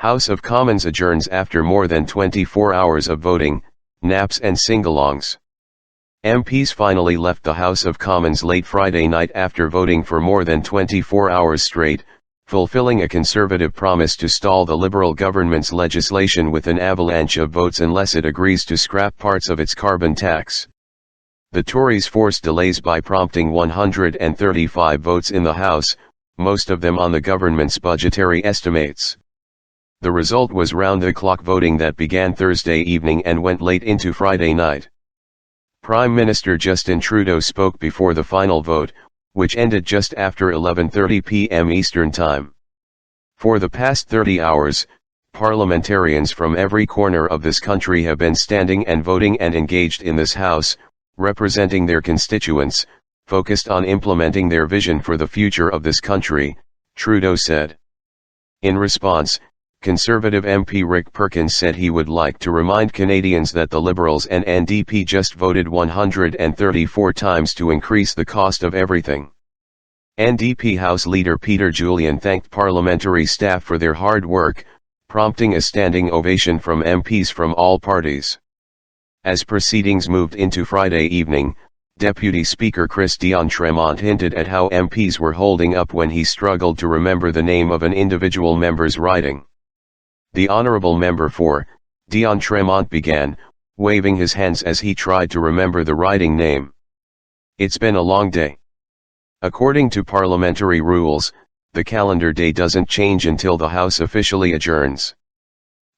House of Commons adjourns after more than 24 hours of voting, naps and sing-alongs. MPs finally left the House of Commons late Friday night after voting for more than 24 hours straight, fulfilling a Conservative promise to stall the Liberal government's legislation with an avalanche of votes unless it agrees to scrap parts of its carbon tax. The Tories forced delays by prompting 135 votes in the House, most of them on the government's budgetary estimates. The result was round-the-clock voting that began Thursday evening and went late into Friday night. Prime Minister Justin Trudeau spoke before the final vote, which ended just after 11:30 p.m. Eastern Time. For the past 30 hours, parliamentarians from every corner of this country have been standing and voting and engaged in this House, representing their constituents, focused on implementing their vision for the future of this country, Trudeau said. In response, Conservative MP Rick Perkins said he would like to remind Canadians that the Liberals and NDP just voted 134 times to increase the cost of everything. NDP House Leader Peter Julian thanked parliamentary staff for their hard work, prompting a standing ovation from MPs from all parties. As proceedings moved into Friday evening, Deputy Speaker Chris D'Entremont hinted at how MPs were holding up when he struggled to remember the name of an individual member's riding. The honourable member for D'Entremont began, waving his hands as he tried to remember the riding name. It's been a long day. According to parliamentary rules, the calendar day doesn't change until the House officially adjourns.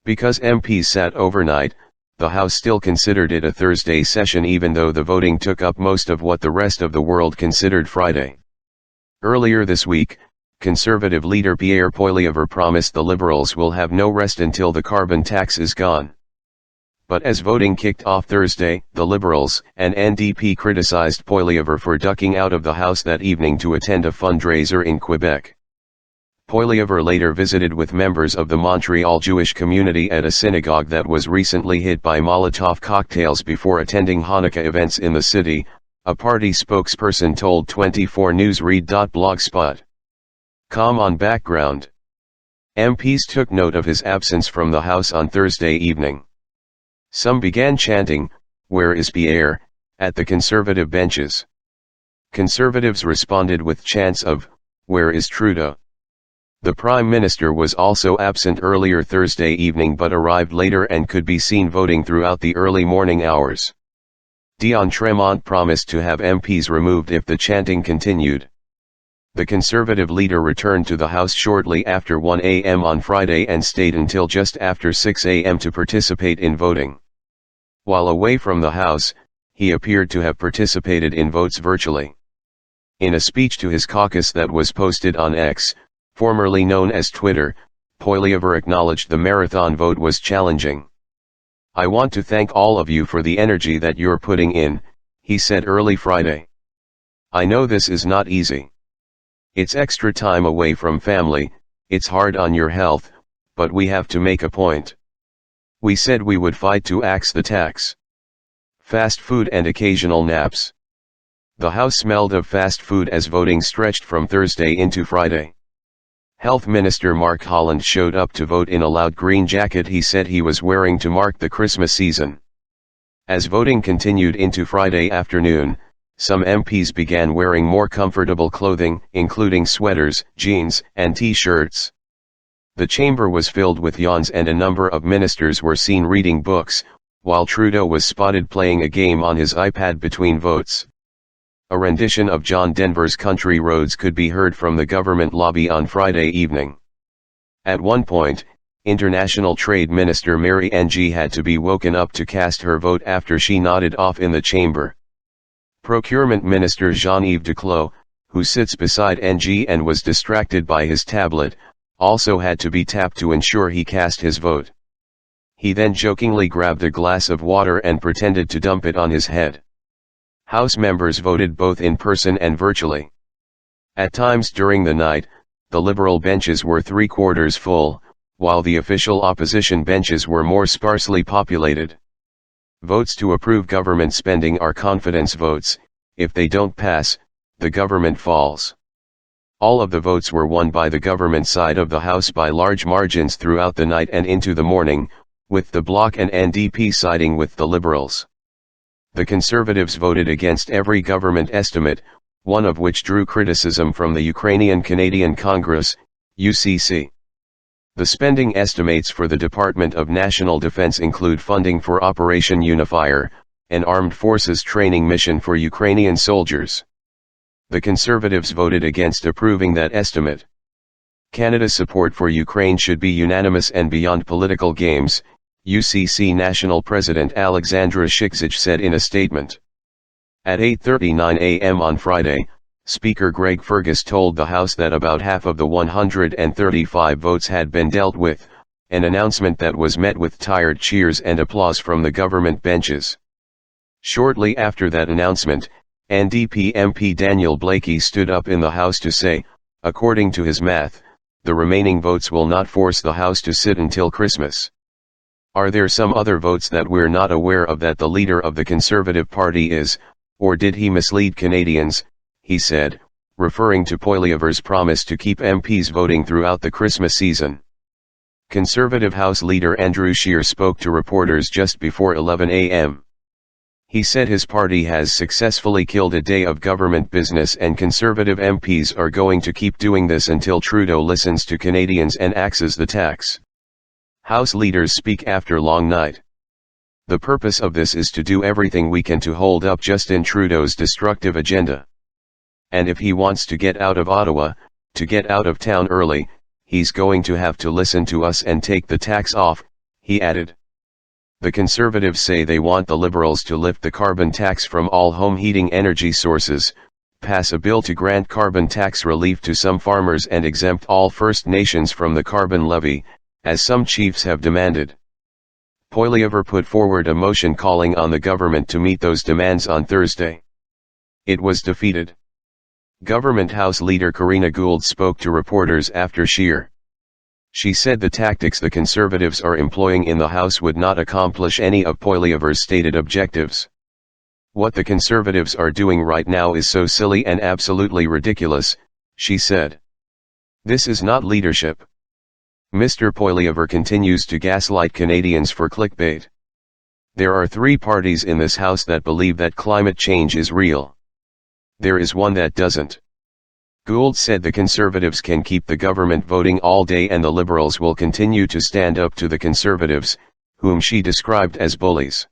Because MPs sat overnight, the House still considered it a Thursday session even though the voting took up most of what the rest of the world considered Friday. Earlier this week, Conservative leader Pierre Poilievre promised the Liberals will have no rest until the carbon tax is gone. But as voting kicked off Thursday, the Liberals and NDP criticized Poilievre for ducking out of the House that evening to attend a fundraiser in Quebec. Poilievre later visited with members of the Montreal Jewish community at a synagogue that was recently hit by Molotov cocktails before attending Hanukkah events in the city, a party spokesperson told 24 News Read.blogspot.com on background. MPs took note of his absence from the House on Thursday evening. Some began chanting, "Where is Pierre?" at the Conservative benches. Conservatives responded with chants of, "Where is Trudeau?" The Prime Minister was also absent earlier Thursday evening but arrived later and could be seen voting throughout the early morning hours. D'Entremont promised to have MPs removed if the chanting continued. The Conservative leader returned to the House shortly after 1 a.m. on Friday and stayed until just after 6 a.m. to participate in voting. While away from the House, he appeared to have participated in votes virtually. In a speech to his caucus that was posted on X, formerly known as Twitter, Poilievre acknowledged the marathon vote was challenging. "I want to thank all of you for the energy that you're putting in," he said early Friday. "I know this is not easy. It's extra time away from family, it's hard on your health, but we have to make a point. We said we would fight to axe the tax. Fast food and occasional naps." The House smelled of fast food as voting stretched from Thursday into Friday. Health Minister Mark Holland showed up to vote in a loud green jacket he said he was wearing to mark the Christmas season. As voting continued into Friday afternoon, some MPs began wearing more comfortable clothing, including sweaters, jeans, and t-shirts. The chamber was filled with yawns and a number of ministers were seen reading books, while Trudeau was spotted playing a game on his iPad between votes. A rendition of John Denver's Country Roads could be heard from the government lobby on Friday evening. At one point, International Trade Minister Mary Ng had to be woken up to cast her vote after she nodded off in the chamber. Procurement Minister Jean-Yves Duclos, who sits beside Ng and was distracted by his tablet, also had to be tapped to ensure he cast his vote. He then jokingly grabbed a glass of water and pretended to dump it on his head. House members voted both in person and virtually. At times during the night, the Liberal benches were three-quarters full, while the official opposition benches were more sparsely populated. Votes to approve government spending are confidence votes. If they don't pass, the government falls. All of the votes were won by the government side of the House by large margins throughout the night and into the morning, with the Bloc and NDP siding with the Liberals. The Conservatives voted against every government estimate, one of which drew criticism from the Ukrainian-Canadian Congress, UCC. The spending estimates for the Department of National Defense include funding for Operation Unifier, an armed forces training mission for Ukrainian soldiers. The Conservatives voted against approving that estimate. Canada's support for Ukraine should be unanimous and beyond political games, UCC National President Alexandra Shiksich said in a statement. At 8:39 a.m. on Friday, Speaker Greg Fergus told the House that about half of the 135 votes had been dealt with, an announcement that was met with tired cheers and applause from the government benches. Shortly after that announcement, NDP MP Daniel Blakey stood up in the House to say, according to his math, the remaining votes will not force the House to sit until Christmas. Are there some other votes that we're not aware of that the leader of the Conservative Party is, or did he mislead Canadians, he said, referring to Poilievre's promise to keep MPs voting throughout the Christmas season. Conservative House leader Andrew Scheer spoke to reporters just before 11 a.m. He said his party has successfully killed a day of government business and Conservative MPs are going to keep doing this until Trudeau listens to Canadians and axes the tax. House leaders speak after long night. The purpose of this is to do everything we can to hold up Justin Trudeau's destructive agenda. And if he wants to get out of Ottawa, to get out of town early, he's going to have to listen to us and take the tax off, he added. The Conservatives say they want the Liberals to lift the carbon tax from all home heating energy sources, pass a bill to grant carbon tax relief to some farmers and exempt all First Nations from the carbon levy, as some chiefs have demanded. Poilievre put forward a motion calling on the government to meet those demands on Thursday. It was defeated. Government House leader Karina Gould spoke to reporters after Scheer. She said the tactics the Conservatives are employing in the House would not accomplish any of Poilievre's stated objectives. What the Conservatives are doing right now is so silly and absolutely ridiculous, she said. This is not leadership. Mr. Poilievre continues to gaslight Canadians for clickbait. There are three parties in this House that believe that climate change is real. There is one that doesn't. Gould said the Conservatives can keep the government voting all day and the Liberals will continue to stand up to the Conservatives, whom she described as bullies.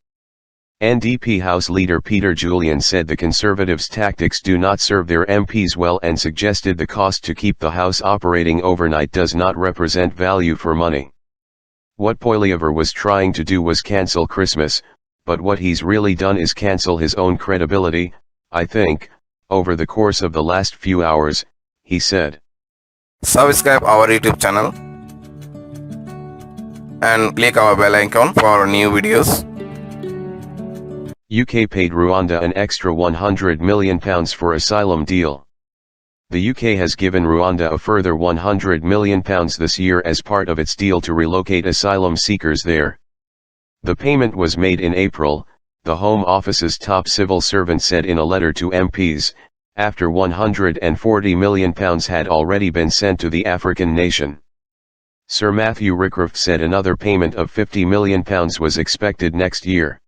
NDP House leader Peter Julian said the Conservatives' tactics do not serve their MPs well and suggested the cost to keep the House operating overnight does not represent value for money. What Poilievre was trying to do was cancel Christmas, but what he's really done is cancel his own credibility, I think, over the course of the last few hours, he said. Subscribe our YouTube channel and click our bell icon for new videos. UK paid Rwanda an extra £100 million for asylum deal. The UK has given Rwanda a further £100 million this year as part of its deal to relocate asylum seekers there. The payment was made in April, the Home Office's top civil servant said in a letter to MPs, after £140 million had already been sent to the African nation. Sir Matthew Rickroft said another payment of £50 million was expected next year.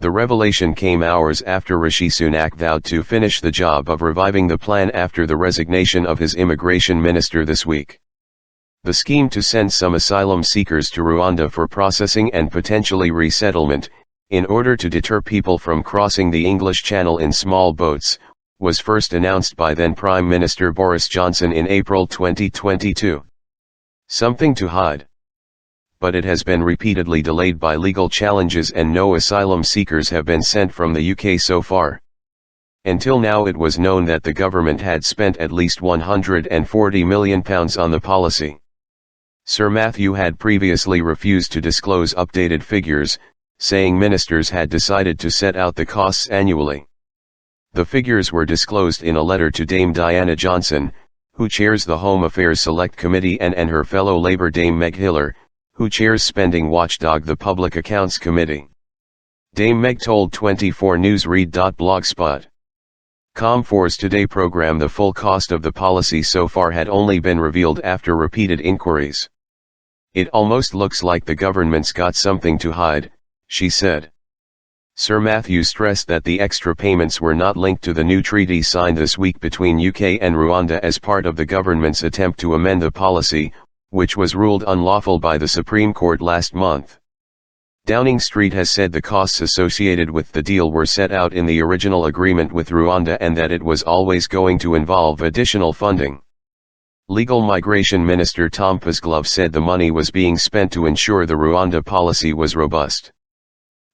The revelation came hours after Rishi Sunak vowed to finish the job of reviving the plan after the resignation of his immigration minister this week. The scheme to send some asylum seekers to Rwanda for processing and potentially resettlement, in order to deter people from crossing the English Channel in small boats, was first announced by then Prime Minister Boris Johnson in April 2022. Something to hide. But it has been repeatedly delayed by legal challenges and no asylum seekers have been sent from the UK so far. Until now it was known that the government had spent at least £140 million on the policy. Sir Matthew had previously refused to disclose updated figures, saying ministers had decided to set out the costs annually. The figures were disclosed in a letter to Dame Diana Johnson, who chairs the Home Affairs Select Committee and her fellow Labour Dame Meg Hiller, who chairs spending watchdog the Public Accounts Committee. Dame Meg told 24 News Read. Blogspot. Com4's Today program. The full cost of the policy so far had only been revealed after repeated inquiries. It almost looks like the government's got something to hide, she said. Sir Matthew stressed that the extra payments were not linked to the new treaty signed this week between UK and Rwanda as part of the government's attempt to amend the policy, which was ruled unlawful by the Supreme Court last month. Downing Street has said the costs associated with the deal were set out in the original agreement with Rwanda and that it was always going to involve additional funding. Legal Migration Minister Tom Pursglove said the money was being spent to ensure the Rwanda policy was robust.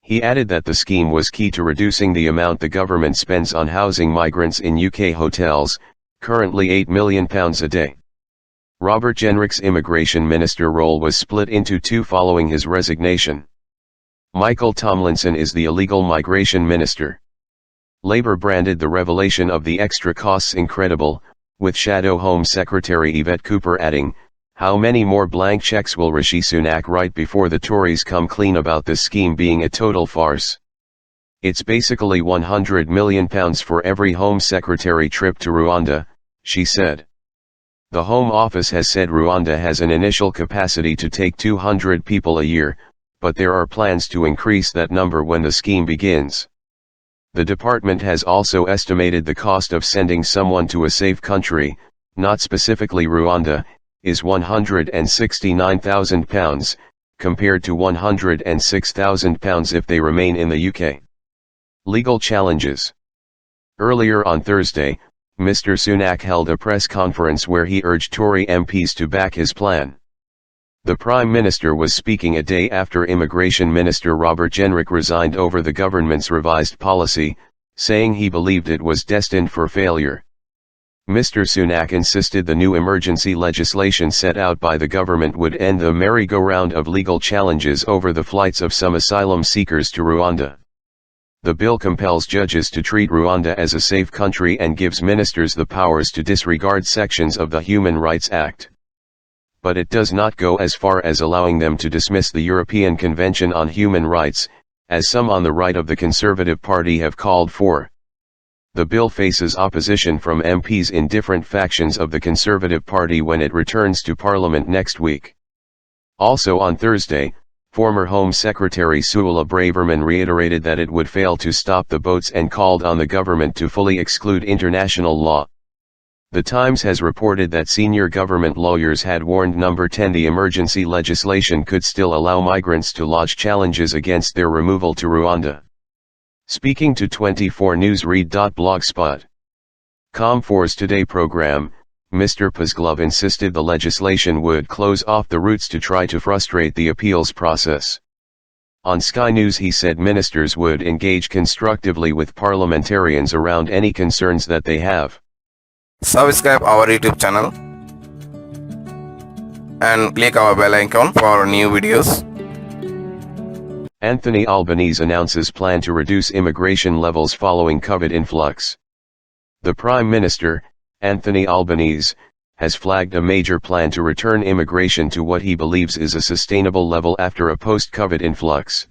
He added that the scheme was key to reducing the amount the government spends on housing migrants in UK hotels, currently £8 million a day. Robert Jenrick's immigration minister role was split into two following his resignation. Michael Tomlinson is the illegal migration minister. Labour branded the revelation of the extra costs incredible, with Shadow Home Secretary Yvette Cooper adding, "How many more blank cheques will Rishi Sunak write before the Tories come clean about this scheme being a total farce? It's basically £100 million for every Home Secretary trip to Rwanda," she said. The Home Office has said Rwanda has an initial capacity to take 200 people a year, but there are plans to increase that number when the scheme begins. The department has also estimated the cost of sending someone to a safe country, not specifically Rwanda, is £169,000, compared to £106,000 if they remain in the UK. Legal challenges. Earlier on Thursday, Mr. Sunak held a press conference where he urged Tory MPs to back his plan. The Prime Minister was speaking a day after Immigration Minister Robert Jenrick resigned over the government's revised policy, saying he believed it was destined for failure. Mr. Sunak insisted the new emergency legislation set out by the government would end the merry-go-round of legal challenges over the flights of some asylum seekers to Rwanda. The bill compels judges to treat Rwanda as a safe country and gives ministers the powers to disregard sections of the Human Rights Act. But it does not go as far as allowing them to dismiss the European Convention on Human Rights, as some on the right of the Conservative Party have called for. The bill faces opposition from MPs in different factions of the Conservative Party when it returns to Parliament next week. Also on Thursday, former Home Secretary Suella Braverman reiterated that it would fail to stop the boats and called on the government to fully exclude international law. The Times has reported that senior government lawyers had warned Number 10 the emergency legislation could still allow migrants to lodge challenges against their removal to Rwanda. Speaking to 24 News Read.blogspot.com4's Today program, Mr. Pursglove insisted the legislation would close off the routes to try to frustrate the appeals process. On Sky News he said ministers would engage constructively with parliamentarians around any concerns that they have. Subscribe our YouTube channel and click our bell icon for new videos. Anthony Albanese announces plan to reduce immigration levels following COVID influx. The Prime Minister, Anthony Albanese, has flagged a major plan to return immigration to what he believes is a sustainable level after a post-COVID influx.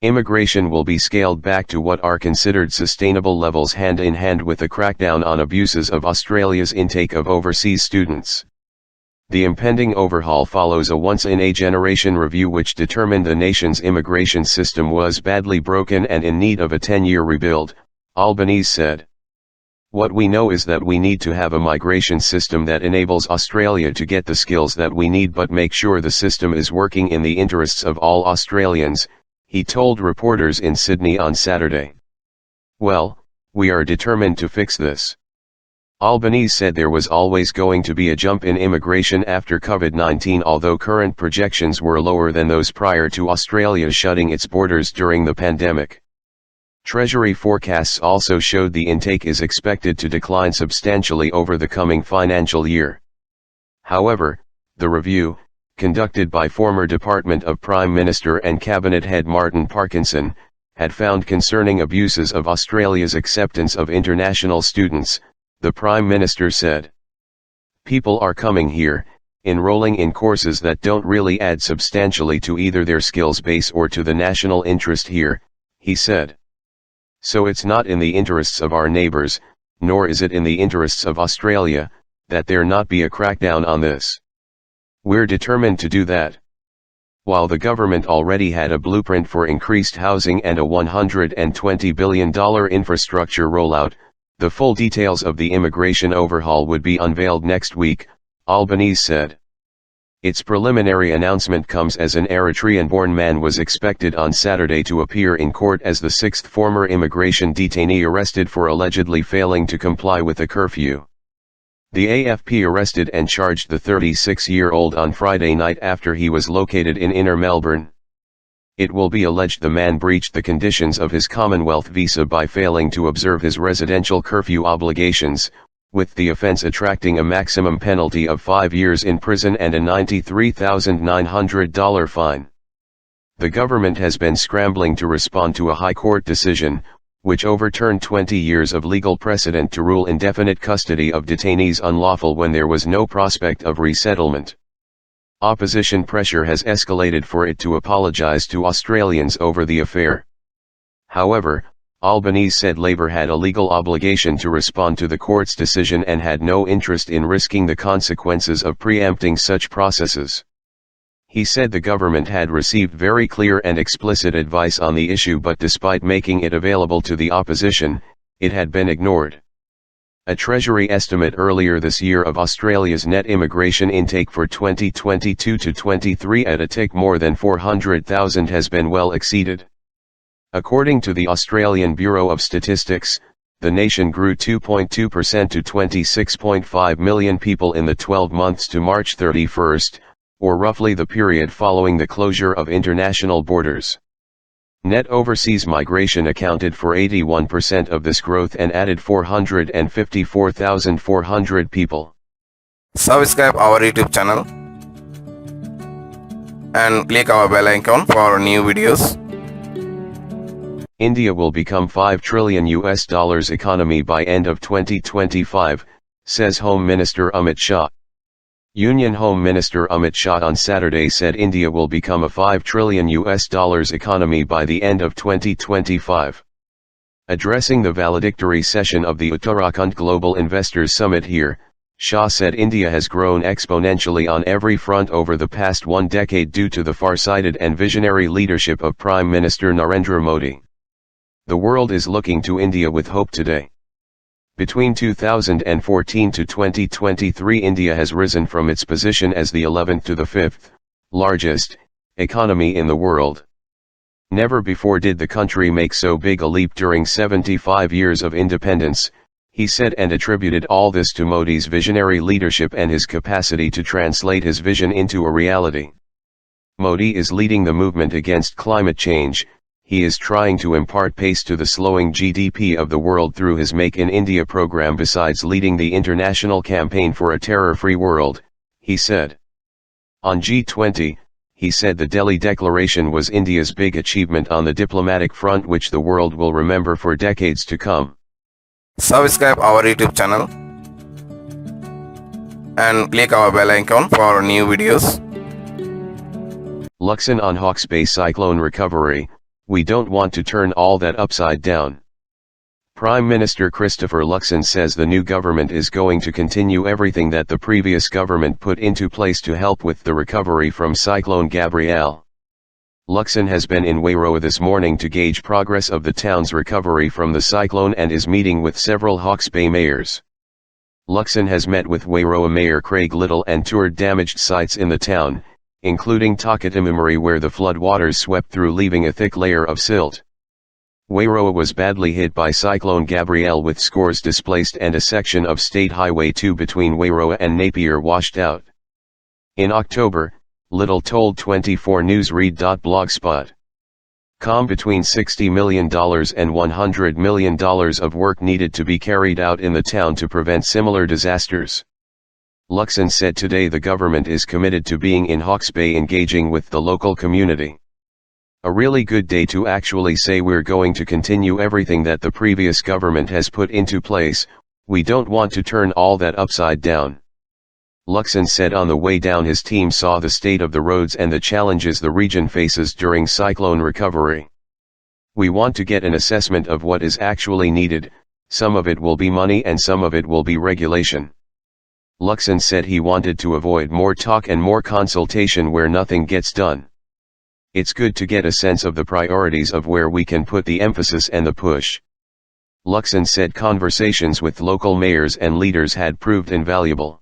Immigration will be scaled back to what are considered sustainable levels hand in hand with a crackdown on abuses of Australia's intake of overseas students. The impending overhaul follows a once-in-a-generation review which determined the nation's immigration system was badly broken and in need of a 10-year rebuild, Albanese said. What we know is that we need to have a migration system that enables Australia to get the skills that we need but make sure the system is working in the interests of all Australians, he told reporters in Sydney on Saturday. Well, we are determined to fix this. Albanese said there was always going to be a jump in immigration after COVID-19 although current projections were lower than those prior to Australia shutting its borders during the pandemic. Treasury forecasts also showed the intake is expected to decline substantially over the coming financial year. However, the review, conducted by former Department of Prime Minister and Cabinet Head Martin Parkinson, had found concerning abuses of Australia's acceptance of international students, the Prime Minister said. People are coming here, enrolling in courses that don't really add substantially to either their skills base or to the national interest here, he said. So it's not in the interests of our neighbours, nor is it in the interests of Australia, that there not be a crackdown on this. We're determined to do that. While the government already had a blueprint for increased housing and a $120 billion infrastructure rollout, the full details of the immigration overhaul would be unveiled next week, Albanese said. Its preliminary announcement comes as an Eritrean-born man was expected on Saturday to appear in court as the sixth former immigration detainee arrested for allegedly failing to comply with a curfew. The AFP arrested and charged the 36-year-old on Friday night after he was located in inner Melbourne. It will be alleged the man breached the conditions of his Commonwealth visa by failing to observe his residential curfew obligations, with the offence attracting a maximum penalty of 5 years in prison and a $93,900 fine. The government has been scrambling to respond to a High Court decision, which overturned 20 years of legal precedent to rule indefinite custody of detainees unlawful when there was no prospect of resettlement. Opposition pressure has escalated for it to apologise to Australians over the affair. However, Albanese said Labor had a legal obligation to respond to the court's decision and had no interest in risking the consequences of preempting such processes. He said the government had received very clear and explicit advice on the issue, but despite making it available to the opposition, it had been ignored. A Treasury estimate earlier this year of Australia's net immigration intake for 2022 to 23 at a tick more than 400,000 has been well exceeded. According to the Australian Bureau of Statistics, the nation grew 2.2% to 26.5 million people in the 12 months to March 31, or roughly the period following the closure of international borders. Net overseas migration accounted for 81% of this growth and added 454,400 people. Subscribe our YouTube channel and click our bell icon for new videos. India will become $5 trillion economy by end of 2025, says Home Minister Amit Shah. Union Home Minister Amit Shah on Saturday said India will become a $5 trillion economy by the end of 2025. Addressing the valedictory session of the Uttarakhand Global Investors Summit here, Shah said India has grown exponentially on every front over the past 1 decade due to the far-sighted and visionary leadership of Prime Minister Narendra Modi. The world is looking to India with hope today. Between 2014 to 2023, India has risen from its position as the 11th to the 5th largest economy in the world. Never before did the country make so big a leap during 75 years of independence, he said, and attributed all this to Modi's visionary leadership and his capacity to translate his vision into a reality. Modi is leading the movement against climate change. He is trying to impart pace to the slowing GDP of the world through his Make in India program, besides leading the international campaign for a terror-free world, he said. On G20, he said the Delhi Declaration was India's big achievement on the diplomatic front, which the world will remember for decades to come. Subscribe our YouTube channel and click our bell icon for new videos. Luxon on Hawke's Bay cyclone recovery. We don't want to turn all that upside down. Prime Minister Christopher Luxon says the new government is going to continue everything that the previous government put into place to help with the recovery from Cyclone Gabrielle. Luxon has been in Wairoa this morning to gauge progress of the town's recovery from the cyclone and is meeting with several Hawke's Bay mayors. Luxon has met with Wairoa Mayor Craig Little and toured damaged sites in the town, including Takatamimari, where the floodwaters swept through, leaving a thick layer of silt. Wairoa was badly hit by Cyclone Gabrielle, with scores displaced and a section of State Highway 2 between Wairoa and Napier washed out. In October, Little told 24 News Read.blogspot.com between $60 million and $100 million of work needed to be carried out in the town to prevent similar disasters. Luxon said today the government is committed to being in Hawke's Bay, engaging with the local community. A really good day to actually say we're going to continue everything that the previous government has put into place. We don't want to turn all that upside down. Luxon said on the way down his team saw the state of the roads and the challenges the region faces during cyclone recovery. We want to get an assessment of what is actually needed, Some of it will be money and some of it will be regulation. Luxon said he wanted to avoid more talk and more consultation where nothing gets done. It's good to get a sense of the priorities of where we can put the emphasis and the push. Luxon said conversations with local mayors and leaders had proved invaluable.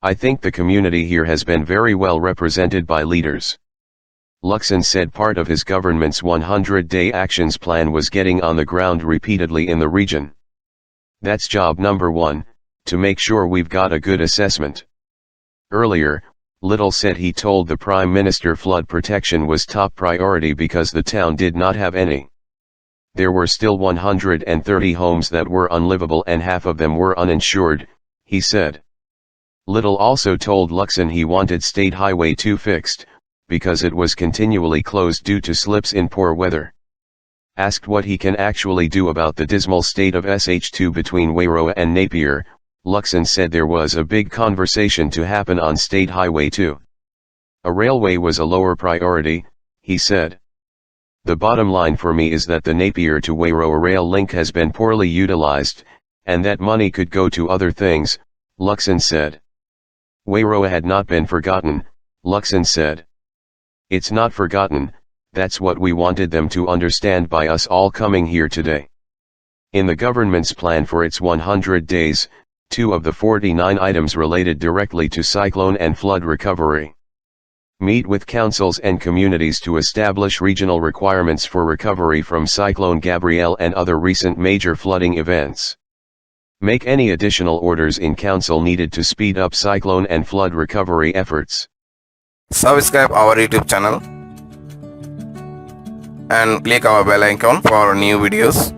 I think the community here has been very well represented by leaders. Luxon said part of his government's 100-day actions plan was getting on the ground repeatedly in the region. That's job number one, to make sure we've got a good assessment. Earlier, Little said he told the Prime Minister flood protection was top priority because the town did not have any. There were still 130 homes that were unlivable and half of them were uninsured, he said. Little also told Luxon he wanted State Highway 2 fixed, because it was continually closed due to slips in poor weather. Asked what he can actually do about the dismal state of SH2 between Wairoa and Napier, Luxon said there was a big conversation to happen on State Highway 2. A railway was a lower priority, he said. The bottom line for me is that the Napier to Wairoa rail link has been poorly utilized, and that money could go to other things, Luxon said. Wairoa had not been forgotten, Luxon said. It's not forgotten, that's what we wanted them to understand by us all coming here today. In the government's plan for its 100 days, 2 of the 49 items related directly to cyclone and flood recovery. Meet with councils and communities to establish regional requirements for recovery from Cyclone Gabrielle and other recent major flooding events. Make any additional orders in council needed to speed up cyclone and flood recovery efforts. Subscribe our YouTube channel and click our bell icon for new videos.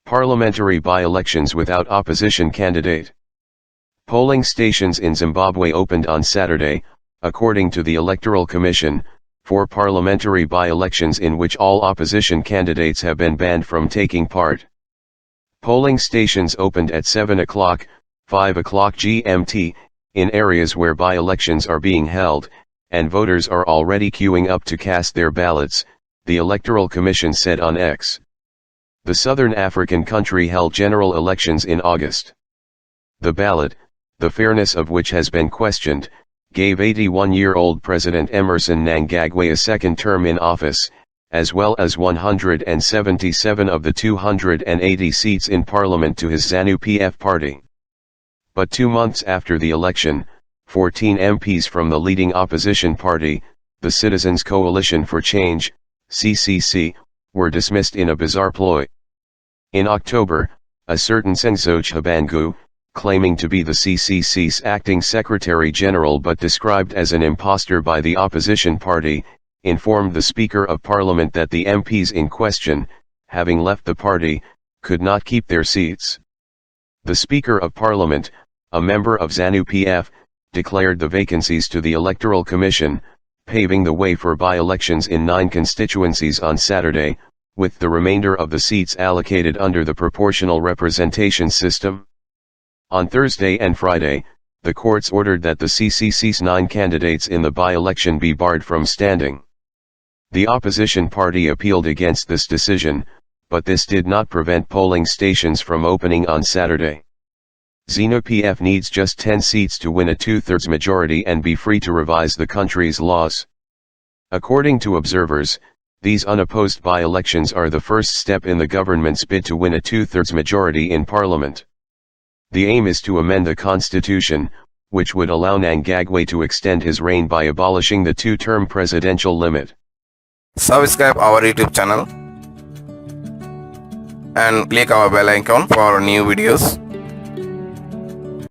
Parliamentary by-elections without opposition candidate. Polling stations in Zimbabwe opened on Saturday, according to the Electoral Commission, for parliamentary by-elections in which all opposition candidates have been banned from taking part. Polling stations opened at 7 o'clock, 5 o'clock GMT, in areas where by-elections are being held, and voters are already queuing up to cast their ballots, the Electoral Commission said on X. The Southern African country held general elections in August. The ballot, the fairness of which has been questioned, gave 81-year-old President Emmerson Mnangagwa a second term in office, as well as 177 of the 280 seats in parliament to his ZANU-PF party. But 2 months after the election, 14 MPs from the leading opposition party, the Citizens Coalition for Change, CCC, were dismissed in a bizarre ploy. In October, a certain Sengsoch Habangu, claiming to be the CCC's acting Secretary General but described as an imposter by the opposition party, informed the Speaker of Parliament that the MPs in question, having left the party, could not keep their seats. The Speaker of Parliament, a member of ZANU-PF, declared the vacancies to the Electoral Commission, paving the way for by-elections in 9 constituencies on Saturday, with the remainder of the seats allocated under the proportional representation system. On Thursday and Friday, the courts ordered that the CCC's 9 candidates in the by-election be barred from standing. The opposition party appealed against this decision, but this did not prevent polling stations from opening on Saturday. ZANU-PF needs just 10 seats to win a 2/3 majority and be free to revise the country's laws. According to observers, these unopposed by-elections are the first step in the government's bid to win a 2/3 majority in parliament. The aim is to amend the constitution, which would allow Mnangagwa to extend his reign by abolishing the 2-term presidential limit. Subscribe our YouTube channel and click our bell icon for new videos.